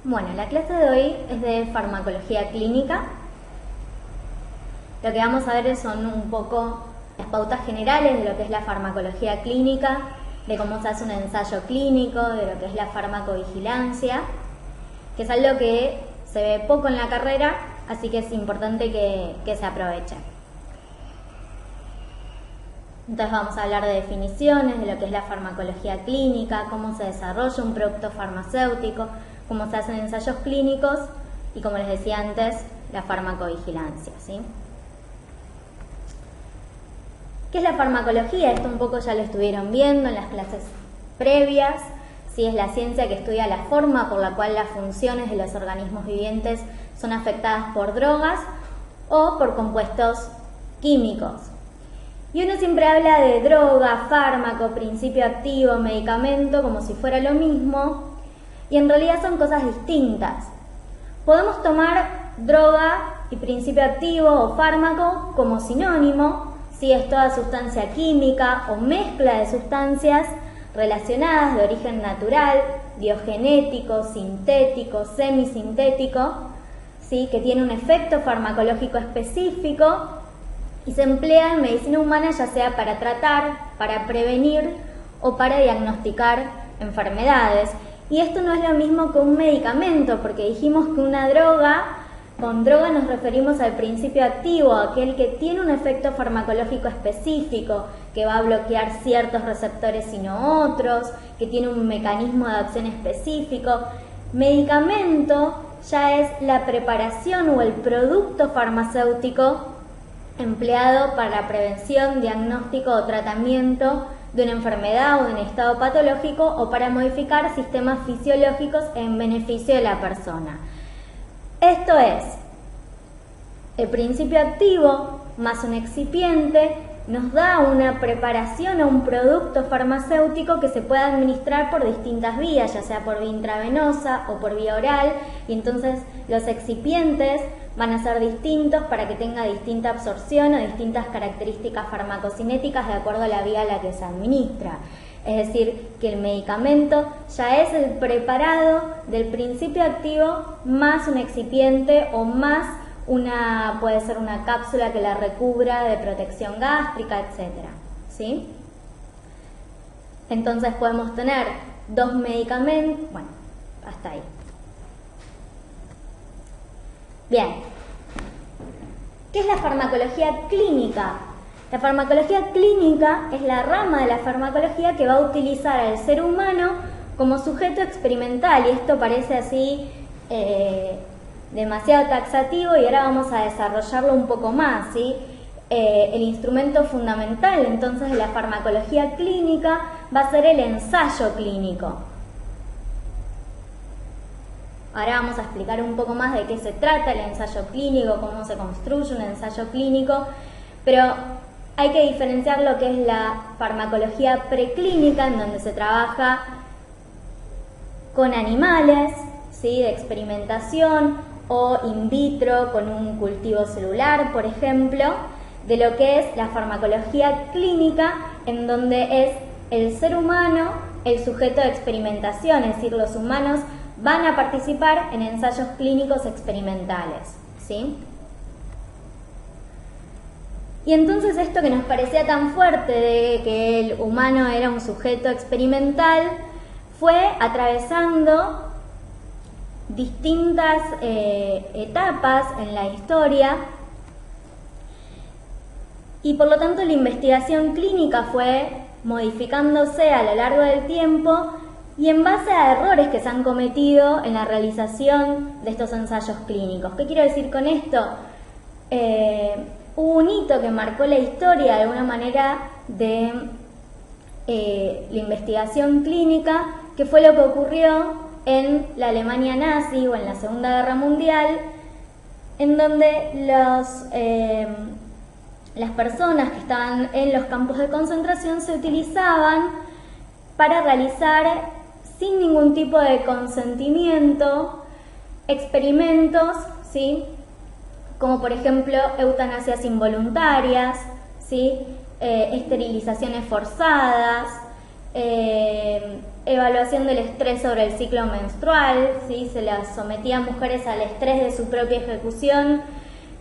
Bueno, la clase de hoy es de farmacología clínica. Lo que vamos a ver son un poco las pautas generales de lo que es la farmacología clínica, de cómo se hace un ensayo clínico, de lo que es la farmacovigilancia, que es algo que se ve poco en la carrera, así que es importante que se aproveche. Entonces vamos a hablar de definiciones, de lo que es la farmacología clínica, cómo se desarrolla un producto farmacéutico, cómo se hacen ensayos clínicos y, como les decía antes, la farmacovigilancia, ¿sí? ¿Qué es la farmacología? Esto un poco ya lo estuvieron viendo en las clases previas. ¿Sí? Es la ciencia que estudia la forma por la cual las funciones de los organismos vivientes son afectadas por drogas o por compuestos químicos. Y uno siempre habla de droga, fármaco, principio activo, medicamento, como si fuera lo mismo, y en realidad son cosas distintas. Podemos tomar droga y principio activo o fármaco como sinónimo, si es toda sustancia química o mezcla de sustancias relacionadas de origen natural, biogenético, sintético, semisintético, ¿sí? Que tiene un efecto farmacológico específico y se emplea en medicina humana ya sea para tratar, para prevenir o para diagnosticar enfermedades. Y esto no es lo mismo que un medicamento, porque dijimos que una droga, con droga nos referimos al principio activo, aquel que tiene un efecto farmacológico específico, que va a bloquear ciertos receptores y no otros, que tiene un mecanismo de acción específico. Medicamento ya es la preparación o el producto farmacéutico empleado para la prevención, diagnóstico o tratamiento de una enfermedad o de un estado patológico o para modificar sistemas fisiológicos en beneficio de la persona. Esto es, el principio activo más un excipiente nos da una preparación o un producto farmacéutico que se puede administrar por distintas vías, ya sea por vía intravenosa o por vía oral, y entonces los excipientes van a ser distintos para que tenga distinta absorción o distintas características farmacocinéticas de acuerdo a la vía a la que se administra. Es decir, que el medicamento ya es el preparado del principio activo más un excipiente o más puede ser una cápsula que la recubra de protección gástrica, etc. ¿Sí? Entonces podemos tener dos medicamentos, bueno, hasta ahí. Bien, ¿qué es la farmacología clínica? La farmacología clínica es la rama de la farmacología que va a utilizar al ser humano como sujeto experimental, y esto parece así demasiado taxativo y ahora vamos a desarrollarlo un poco más, ¿sí? El instrumento fundamental entonces de la farmacología clínica va a ser el ensayo clínico. Ahora vamos a explicar un poco más de qué se trata el ensayo clínico, cómo se construye un ensayo clínico, pero hay que diferenciar lo que es la farmacología preclínica, en donde se trabaja con animales, ¿sí? De experimentación, o in vitro con un cultivo celular, por ejemplo, de lo que es la farmacología clínica, en donde es el ser humano el sujeto de experimentación, es decir, los humanos van a participar en ensayos clínicos experimentales, ¿sí? Y entonces esto que nos parecía tan fuerte de que el humano era un sujeto experimental fue atravesando distintas etapas en la historia, y por lo tanto la investigación clínica fue modificándose a lo largo del tiempo y en base a errores que se han cometido en la realización de estos ensayos clínicos. ¿Qué quiero decir con esto? Hubo un hito que marcó la historia de alguna manera de la investigación clínica, que fue lo que ocurrió en la Alemania nazi o en la Segunda Guerra Mundial, en donde las personas que estaban en los campos de concentración se utilizaban para realizar sin ningún tipo de consentimiento experimentos, ¿sí? Como por ejemplo eutanasias involuntarias, ¿sí? Esterilizaciones forzadas, evaluación del estrés sobre el ciclo menstrual, ¿sí? Se las sometía a mujeres al estrés de su propia ejecución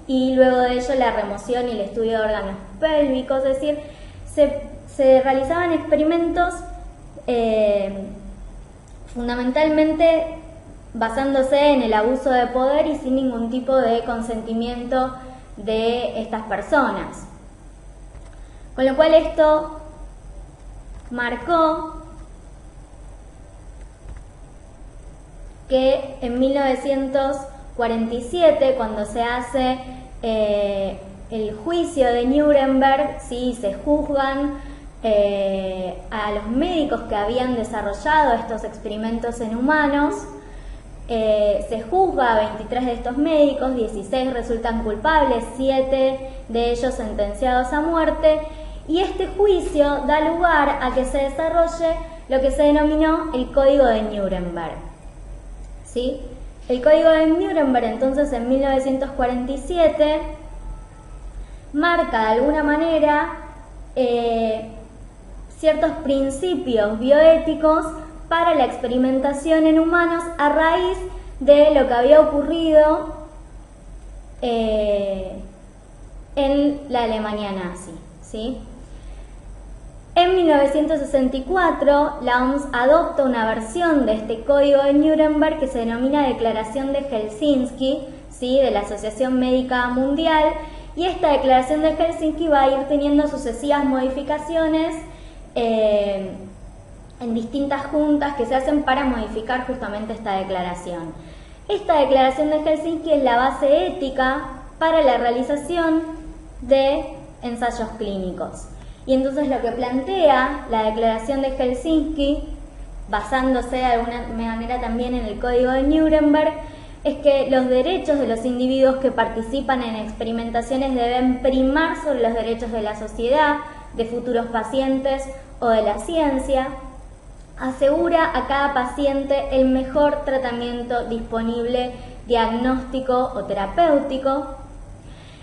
y luego de ello la remoción y el estudio de órganos pélvicos, es decir, se realizaban experimentos fundamentalmente basándose en el abuso de poder y sin ningún tipo de consentimiento de estas personas. Con lo cual esto marcó que en 1947, cuando se hace el juicio de Nuremberg, ¿sí? Se juzgan a los médicos que habían desarrollado estos experimentos en humanos. Se juzga a 23 de estos médicos, 16 resultan culpables, 7 de ellos sentenciados a muerte, y este juicio da lugar a que se desarrolle lo que se denominó el Código de Nuremberg. ¿Sí? El Código de Nuremberg, entonces, en 1947, marca de alguna manera ciertos principios bioéticos para la experimentación en humanos a raíz de lo que había ocurrido en la Alemania nazi, ¿sí? En 1964, la OMS adopta una versión de este Código de Nuremberg que se denomina Declaración de Helsinki, ¿sí? De la Asociación Médica Mundial, y esta Declaración de Helsinki va a ir teniendo sucesivas modificaciones en distintas juntas que se hacen para modificar justamente esta declaración. Esta Declaración de Helsinki es la base ética para la realización de ensayos clínicos. Y entonces lo que plantea la Declaración de Helsinki, basándose de alguna manera también en el Código de Nuremberg, es que los derechos de los individuos que participan en experimentaciones deben primar sobre los derechos de la sociedad, de futuros pacientes o de la ciencia. Asegura a cada paciente el mejor tratamiento disponible, diagnóstico o terapéutico.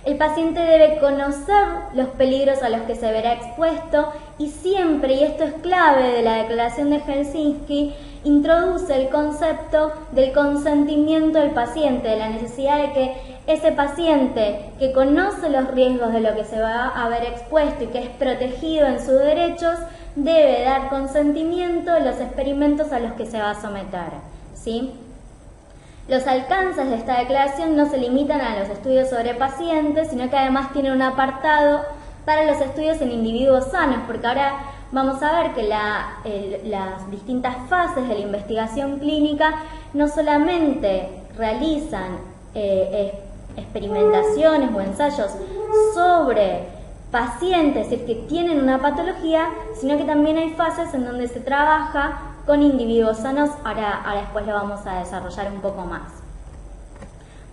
El paciente debe conocer los peligros a los que se verá expuesto y siempre, y esto es clave de la Declaración de Helsinki, introduce el concepto del consentimiento del paciente, de la necesidad de que ese paciente que conoce los riesgos de lo que se va a ver expuesto y que es protegido en sus derechos, debe dar consentimiento de los experimentos a los que se va a someter, ¿sí? Los alcances de esta declaración no se limitan a los estudios sobre pacientes, sino que además tiene un apartado para los estudios en individuos sanos, porque ahora vamos a ver que las distintas fases de la investigación clínica no solamente realizan experimentaciones o ensayos sobre pacientes, es decir, que tienen una patología, sino que también hay fases en donde se trabaja con individuos sanos. Ahora después lo vamos a desarrollar un poco más.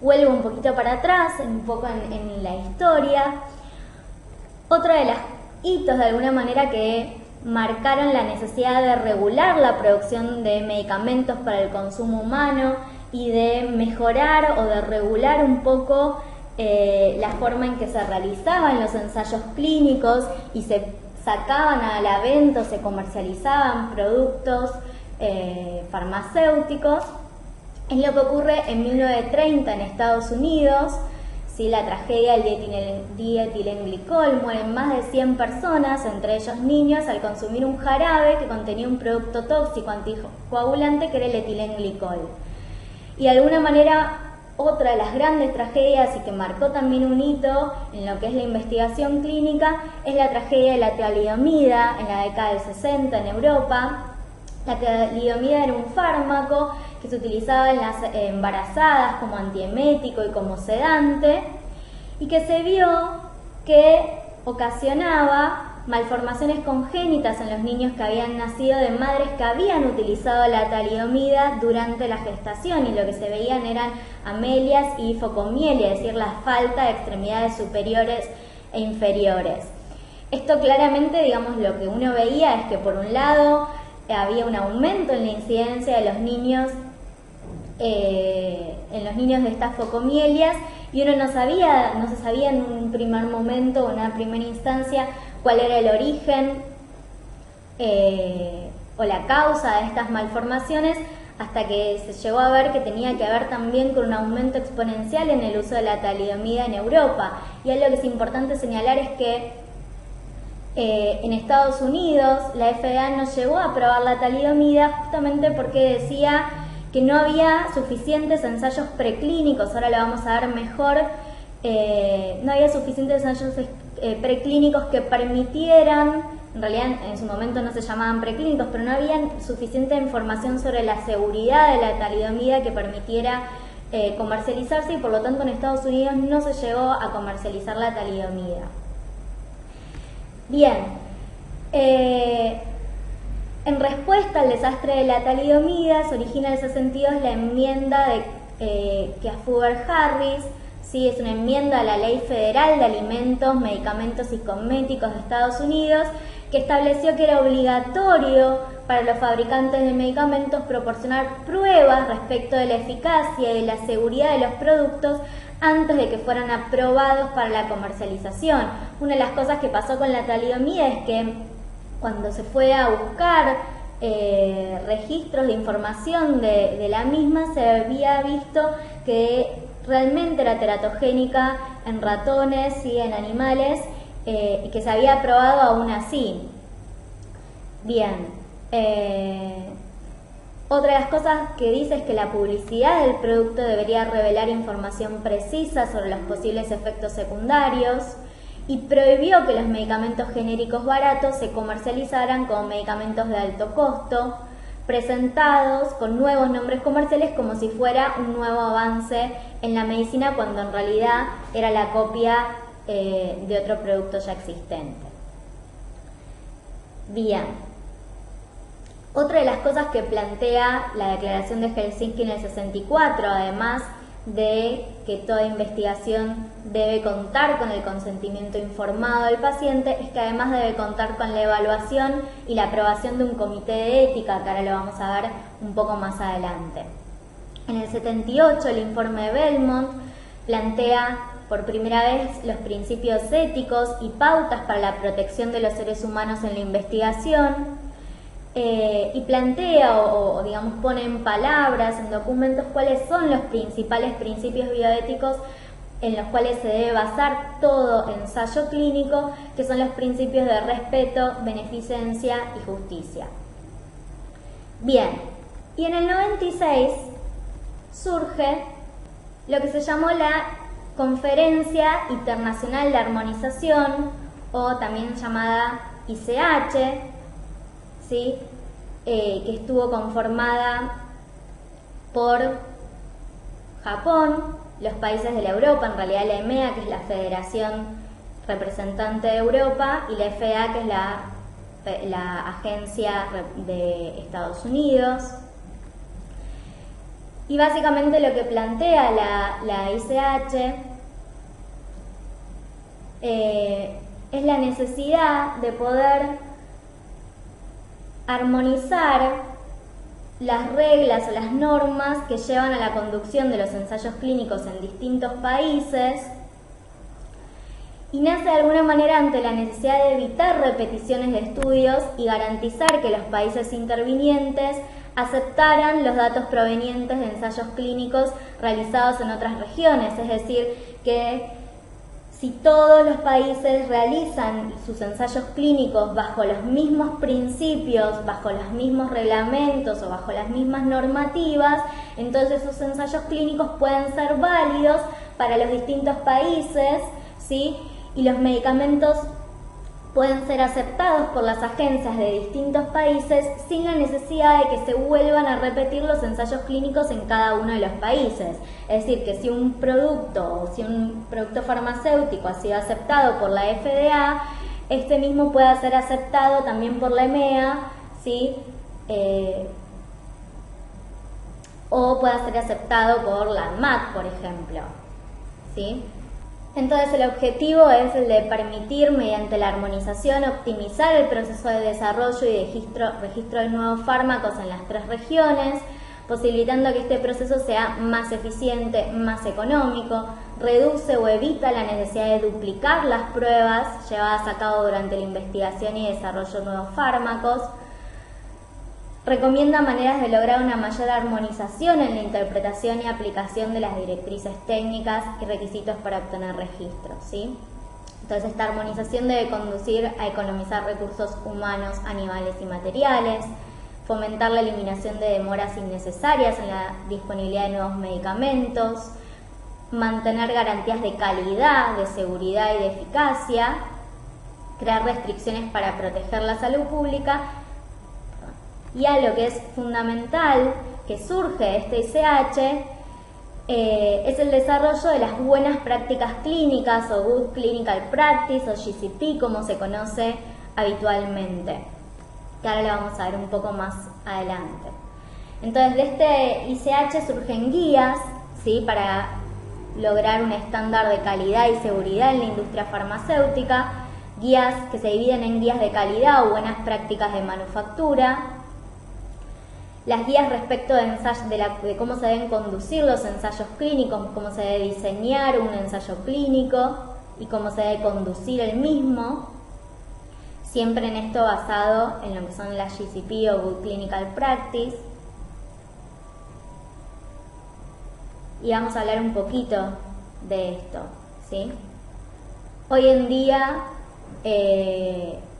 Vuelvo un poquito para atrás, un poco en la historia. Otro de los hitos de alguna manera que marcaron la necesidad de regular la producción de medicamentos para el consumo humano y de mejorar o de regular un poco la forma en que se realizaban los ensayos clínicos y se sacaban a la venta o se comercializaban productos farmacéuticos, es lo que ocurre en 1930 en Estados Unidos. ¿Sí? La tragedia del dietilenglicol, mueren más de 100 personas, entre ellos niños, al consumir un jarabe que contenía un producto tóxico anticoagulante que era el etilenglicol. Y de alguna manera, otra de las grandes tragedias y que marcó también un hito en lo que es la investigación clínica es la tragedia de la talidomida en la década del 60 en Europa. La talidomida era un fármaco que se utilizaba en las embarazadas como antiemético y como sedante, y que se vio que ocasionaba malformaciones congénitas en los niños que habían nacido de madres que habían utilizado la talidomida durante la gestación, y lo que se veían eran amelias y focomielia, es decir, la falta de extremidades superiores e inferiores. Esto claramente, digamos, lo que uno veía es que por un lado había un aumento en la incidencia de los niños de estas focomielias, y uno no se sabía en un primer momento o en una primera instancia cuál era el origen o la causa de estas malformaciones, hasta que se llegó a ver que tenía que ver también con un aumento exponencial en el uso de la talidomida en Europa. Y algo que es importante señalar es que en Estados Unidos la FDA no llegó a aprobar la talidomida justamente porque decía que no había suficientes ensayos preclínicos. Ahora lo vamos a ver mejor. No había suficientes ensayos preclínicos que permitieran, en realidad en su momento no se llamaban preclínicos, pero no había suficiente información sobre la seguridad de la talidomida que permitiera comercializarse, y por lo tanto en Estados Unidos no se llegó a comercializar la talidomida. Bien, en respuesta al desastre de la talidomida se origina en ese sentido la enmienda que Kefauver-Harris, ¿sí? Es una enmienda a la Ley Federal de Alimentos, Medicamentos y Cosméticos de Estados Unidos, que estableció que era obligatorio para los fabricantes de medicamentos proporcionar pruebas respecto de la eficacia y de la seguridad de los productos antes de que fueran aprobados para la comercialización. Una de las cosas que pasó con la talidomida es que cuando se fue a buscar registros de información de la misma, se había visto que realmente era teratogénica en ratones y en animales, y que se había probado aún así. Bien, otra de las cosas que dice es que la publicidad del producto debería revelar información precisa sobre los posibles efectos secundarios, y prohibió que los medicamentos genéricos baratos se comercializaran como medicamentos de alto costo, presentados con nuevos nombres comerciales como si fuera un nuevo avance en la medicina, cuando en realidad era la copia de otro producto ya existente. Bien, otra de las cosas que plantea la Declaración de Helsinki en el 64, además de que toda investigación debe contar con el consentimiento informado del paciente, es que además debe contar con la evaluación y la aprobación de un comité de ética, que ahora lo vamos a ver un poco más adelante. En el 78, el informe de Belmont plantea por primera vez los principios éticos y pautas para la protección de los seres humanos en la investigación, y plantea o digamos pone en palabras, en documentos, cuáles son los principales principios bioéticos en los cuales se debe basar todo ensayo clínico, que son los principios de respeto, beneficencia y justicia. Bien, y en el 96 surge lo que se llamó la Conferencia Internacional de Armonización, o también llamada ICH, ¿sí? Que estuvo conformada por Japón, los países de la Europa, en realidad la EMEA, que es la Federación Representante de Europa, y la FDA, que es la Agencia de Estados Unidos. Y básicamente lo que plantea la ICH es la necesidad de poder armonizar las reglas o las normas que llevan a la conducción de los ensayos clínicos en distintos países, y nace de alguna manera ante la necesidad de evitar repeticiones de estudios y garantizar que los países intervinientes aceptaran los datos provenientes de ensayos clínicos realizados en otras regiones, es decir, que si todos los países realizan sus ensayos clínicos bajo los mismos principios, bajo los mismos reglamentos o bajo las mismas normativas, entonces esos ensayos clínicos pueden ser válidos para los distintos países, ¿sí? Y los medicamentos pueden ser aceptados por las agencias de distintos países sin la necesidad de que se vuelvan a repetir los ensayos clínicos en cada uno de los países. Es decir, que si un producto farmacéutico ha sido aceptado por la FDA, este mismo pueda ser aceptado también por la EMEA, ¿sí? O pueda ser aceptado por la ANMAT, por ejemplo, ¿sí? Entonces el objetivo es el de permitir, mediante la armonización, optimizar el proceso de desarrollo y registro de nuevos fármacos en las 3 regiones, posibilitando que este proceso sea más eficiente, más económico, reduce o evita la necesidad de duplicar las pruebas llevadas a cabo durante la investigación y desarrollo de nuevos fármacos, Recomienda maneras de lograr una mayor armonización en la interpretación y aplicación de las directrices técnicas y requisitos para obtener registros, ¿sí? Entonces, esta armonización debe conducir a economizar recursos humanos, animales y materiales, fomentar la eliminación de demoras innecesarias en la disponibilidad de nuevos medicamentos, mantener garantías de calidad, de seguridad y de eficacia, crear restricciones para proteger la salud pública, y a lo que es fundamental que surge de este ICH es el desarrollo de las buenas prácticas clínicas o Good Clinical Practice o GCP, como se conoce habitualmente, que ahora lo vamos a ver un poco más adelante. Entonces, de este ICH surgen guías, ¿sí?, para lograr un estándar de calidad y seguridad en la industria farmacéutica, guías que se dividen en guías de calidad o buenas prácticas de manufactura, las guías respecto de cómo se deben conducir los ensayos clínicos, cómo se debe diseñar un ensayo clínico y cómo se debe conducir el mismo, siempre en esto basado en lo que son las GCP o Good Clinical Practice. Y vamos a hablar un poquito de esto, ¿sí? Hoy en día,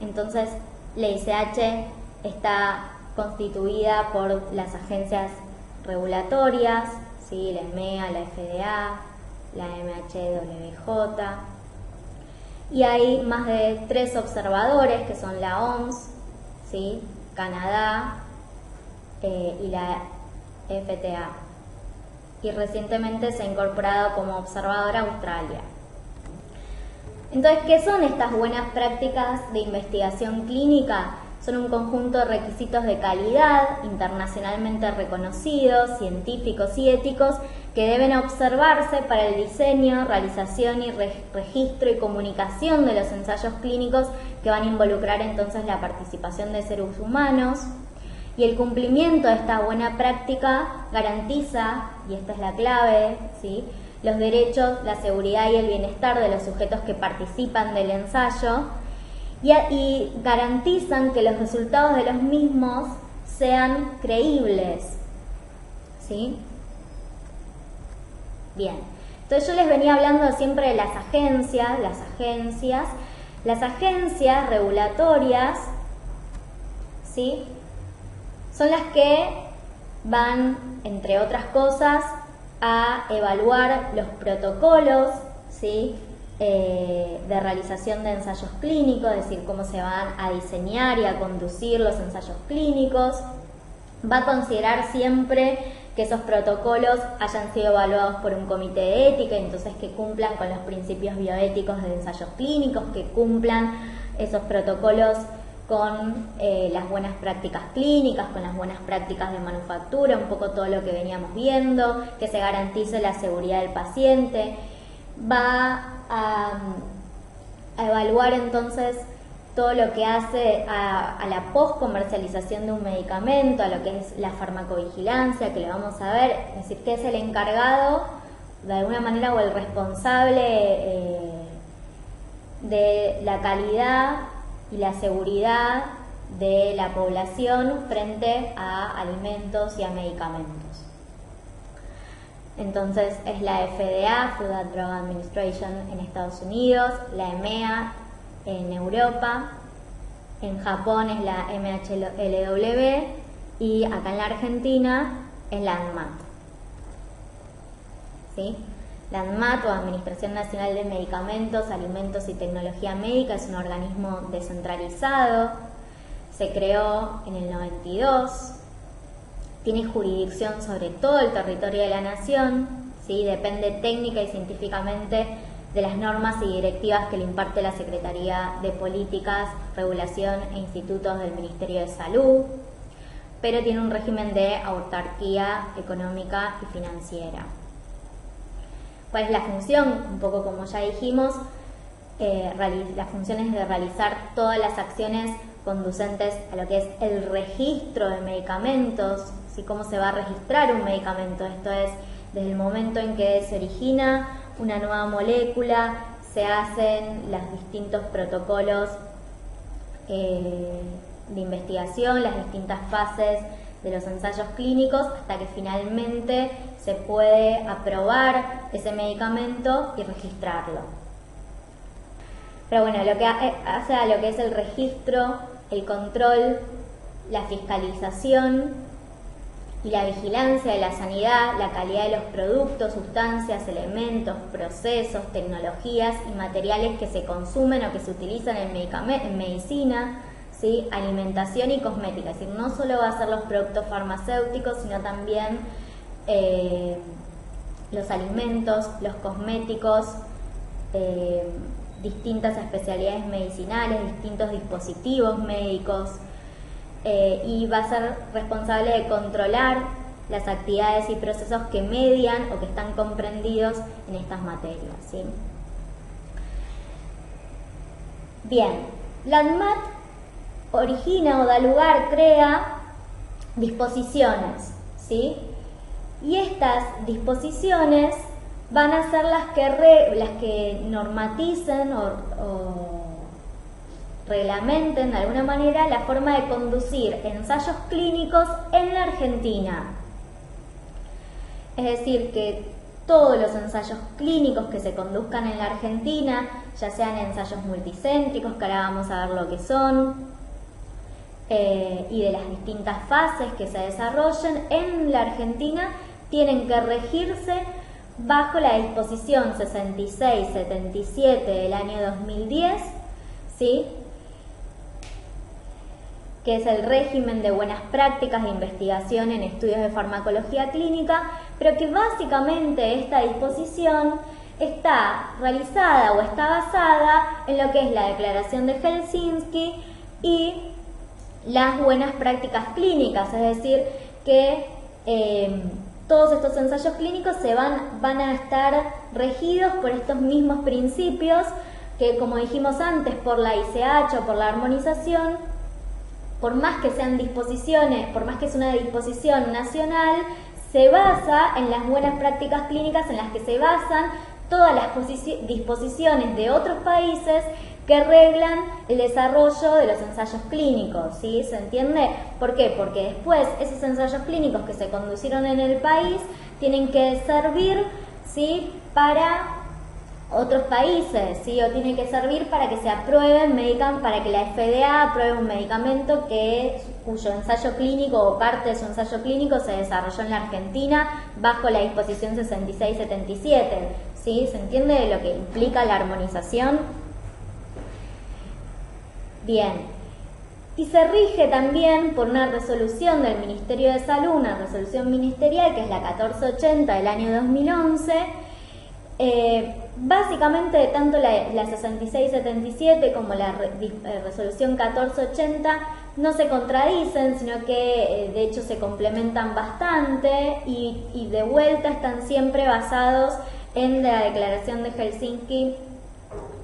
entonces, la ICH está constituida por las agencias regulatorias, ¿sí?, la EMEA, la FDA, la MHWJ, y hay más de 3 observadores que son la OMS, ¿sí?, Canadá y la FTA, y recientemente se ha incorporado como observadora Australia. Entonces, ¿qué son estas buenas prácticas de investigación clínica? Son un conjunto de requisitos de calidad internacionalmente reconocidos, científicos y éticos que deben observarse para el diseño, realización y registro y comunicación de los ensayos clínicos que van a involucrar entonces la participación de seres humanos. Y el cumplimiento de esta buena práctica garantiza, y esta es la clave, ¿sí?, los derechos, la seguridad y el bienestar de los sujetos que participan del ensayo, y garantizan que los resultados de los mismos sean creíbles, ¿sí? Bien, entonces yo les venía hablando siempre de las agencias regulatorias, ¿sí?, son las que van, entre otras cosas, a evaluar los protocolos, ¿sí?, de realización de ensayos clínicos, es decir, cómo se van a diseñar y a conducir los ensayos clínicos. Va a considerar siempre que esos protocolos hayan sido evaluados por un comité de ética, entonces que cumplan con los principios bioéticos de ensayos clínicos, que cumplan esos protocolos con las buenas prácticas clínicas, con las buenas prácticas de manufactura, un poco todo lo que veníamos viendo, que se garantice la seguridad del paciente. Va a evaluar entonces todo lo que hace a la post-comercialización de un medicamento, a lo que es la farmacovigilancia, que lo vamos a ver, es decir, que es el encargado, de alguna manera, o el responsable de la calidad y la seguridad de la población frente a alimentos y a medicamentos. Entonces es la FDA, Food and Drug Administration en Estados Unidos, la EMEA en Europa, en Japón es la MHLW y acá en la Argentina es la ANMAT. ¿Sí? La ANMAT, o Administración Nacional de Medicamentos, Alimentos y Tecnología Médica, es un organismo descentralizado, se creó en el 92, tiene jurisdicción sobre todo el territorio de la nación, ¿sí? Depende técnica y científicamente de las normas y directivas que le imparte la Secretaría de Políticas, Regulación e Institutos del Ministerio de Salud, pero tiene un régimen de autarquía económica y financiera. ¿Cuál es la función? Un poco como ya dijimos, la función es de realizar todas las acciones conducentes a lo que es el registro de medicamentos, ¿sí? Cómo se va a registrar un medicamento. Esto es, desde el momento en que se origina una nueva molécula, se hacen los distintos protocolos de investigación, las distintas fases de los ensayos clínicos hasta que finalmente se puede aprobar ese medicamento y registrarlo. Pero bueno, lo que hace a lo que es el registro, el control, la fiscalización y la vigilancia de la sanidad, la calidad de los productos, sustancias, elementos, procesos, tecnologías y materiales que se consumen o que se utilizan en medicina, ¿sí? Alimentación y cosmética. Es decir, no solo va a ser los productos farmacéuticos, sino también los alimentos, los cosméticos, distintas especialidades medicinales, distintos dispositivos médicos, y va a ser responsable de controlar las actividades y procesos que median o que están comprendidos en estas materias, ¿sí? Bien, la ANMAT origina o da lugar, crea disposiciones, ¿sí? Y estas disposiciones van a ser las que normaticen o reglamenten de alguna manera la forma de conducir ensayos clínicos en la Argentina. Es decir, que todos los ensayos clínicos que se conduzcan en la Argentina, ya sean ensayos multicéntricos, que ahora vamos a ver lo que son, y de las distintas fases que se desarrollen en la Argentina, tienen que regirse bajo la disposición 6677 del año 2010, ¿sí? Que es el régimen de buenas prácticas de investigación en estudios de farmacología clínica, pero que básicamente esta disposición está realizada o está basada en lo que es la Declaración de Helsinki y las buenas prácticas clínicas, es decir, que todos estos ensayos clínicos van a estar regidos por estos mismos principios que, como dijimos antes, por la ICH o por la armonización, por más que sean disposiciones, por más que es una disposición nacional, se basa en las buenas prácticas clínicas en las que se basan todas las disposiciones de otros países que reglan el desarrollo de los ensayos clínicos, ¿sí? ¿Se entiende? ¿Por qué? Porque después esos ensayos clínicos que se conducieron en el país tienen que servir, ¿sí?, para otros países, ¿sí? O tiene que servir para que se apruebe para que la FDA apruebe un medicamento cuyo ensayo clínico o parte de su ensayo clínico se desarrolló en la Argentina bajo la disposición 6677, ¿sí? ¿Se entiende lo que implica la armonización? Bien, y se rige también por una resolución del Ministerio de Salud, una resolución ministerial que es la 1480 del año 2011. Básicamente tanto la 6677 como la resolución 1480 no se contradicen, sino que de hecho se complementan bastante y de vuelta están siempre basados en la Declaración de Helsinki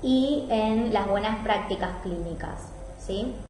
y en las buenas prácticas clínicas, ¿sí?